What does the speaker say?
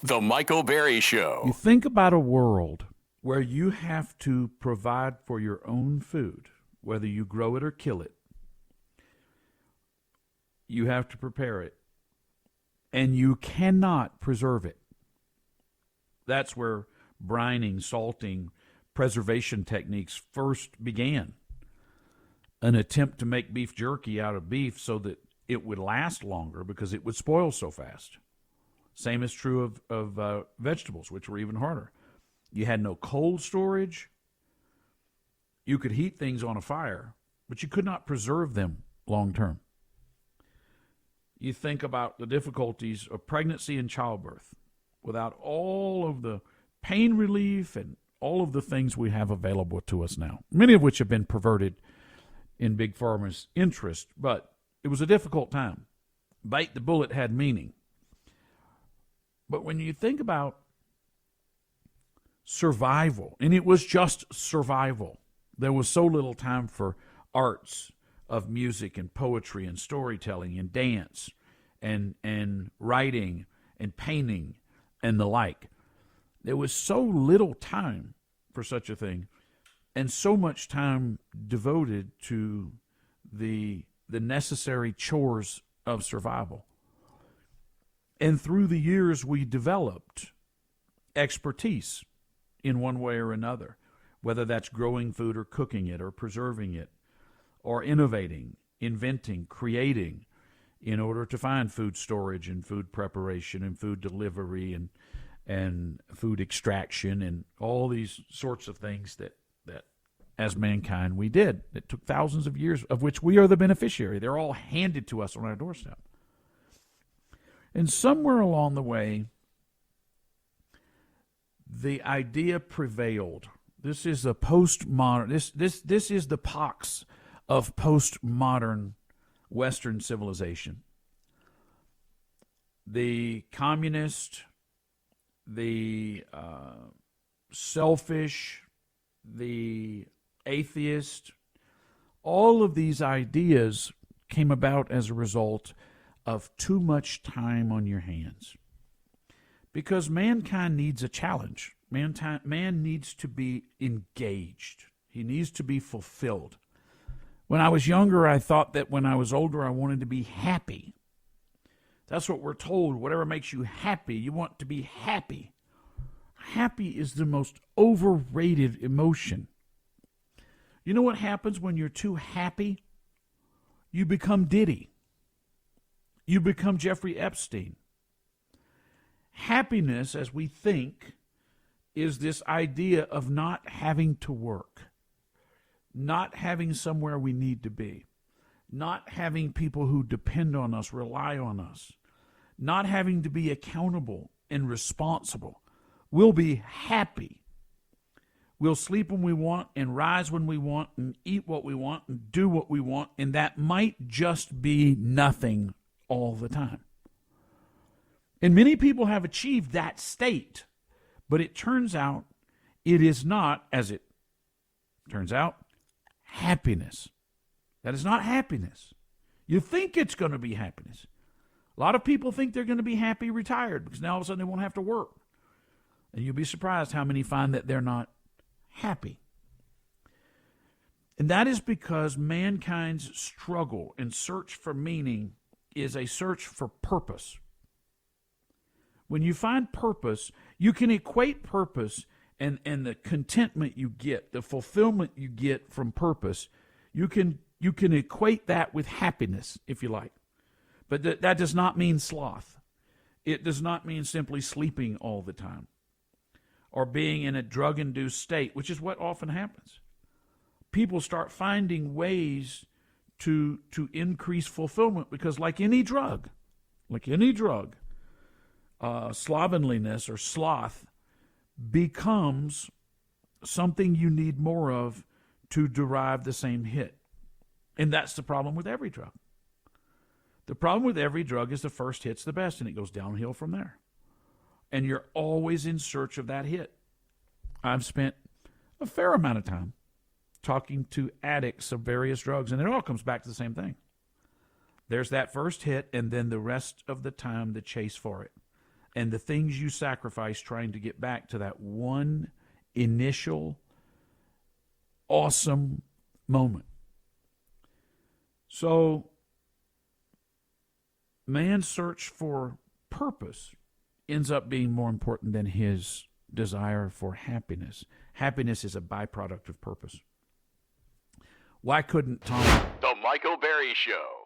The Michael Berry Show. You think about a world where you have to provide for your own food, whether you grow it or kill it. You have to prepare it, and you cannot preserve it. That's where brining, salting, preservation techniques first began. An attempt to make beef jerky out of beef so that it would last longer because it would spoil so fast. Same is true of vegetables, which were even harder. You had no cold storage. You could heat things on a fire, but you could not preserve them long term. You think about the difficulties of pregnancy and childbirth without all of the pain relief and all of the things we have available to us now, many of which have been perverted in Big Pharma's interest, but it was a difficult time. Bite the bullet had meaning. But when you think about survival, and it was just survival, there was so little time for arts of music and poetry and storytelling and dance and writing and painting and the like. There was so little time for such a thing, and so much time devoted to the necessary chores of survival. And through the years, we developed expertise in one way or another, whether that's growing food or cooking it or preserving it or innovating, inventing, creating in order to find food storage and food preparation and food delivery and food extraction and all these sorts of things that as mankind we did. It took thousands of years, of which we are the beneficiary. They're all handed to us on our doorstep. And somewhere along the way, the idea prevailed. This is a postmodern, this is the pox of postmodern Western civilization. The communist, the selfish, the atheist, all of these ideas came about as a result of too much time on your hands. Because mankind needs a challenge. Man needs to be engaged. He needs to be fulfilled. When I was younger, I thought that when I was older, I wanted to be happy. That's what we're told. Whatever makes you happy, you want to be happy. Happy is the most overrated emotion. You know what happens when you're too happy? You become Diddy. You become Jeffrey Epstein. Happiness, as we think, is this idea of not having to work, not having somewhere we need to be, not having people who depend on us, rely on us, not having to be accountable and responsible. We'll be happy. We'll sleep when we want and rise when we want and eat what we want and do what we want, and that might just be nothing all the time. And many people have achieved that state, but it turns out it is not, as it turns out, happiness. That is not happiness. You think it's going to be happiness. A lot of people think they're going to be happy retired because now all of a sudden they won't have to work. And you'll be surprised how many find that they're not happy. And that is because mankind's struggle and search for meaning is a search for purpose. When you find purpose, you can equate purpose and the contentment you get, the fulfillment you get from purpose. You can equate that with happiness, if you like. But that does not mean sloth. It does not mean simply sleeping all the time or being in a drug-induced state, which is what often happens. People start finding ways to increase fulfillment because like any drug, slovenliness or sloth becomes something you need more of to derive the same hit. And that's the problem with every drug. The problem with every drug is the first hit's the best, and it goes downhill from there. And you're always in search of that hit. I've spent a fair amount of time talking to addicts of various drugs, and it all comes back to the same thing. There's that first hit, and then the rest of the time, the chase for it. and the things you sacrifice trying to get back to that one initial awesome moment. So, man's search for purpose ends up being more important than his desire for happiness. Happiness is a byproduct of purpose. Why couldn't Tom... The Michael Berry Show.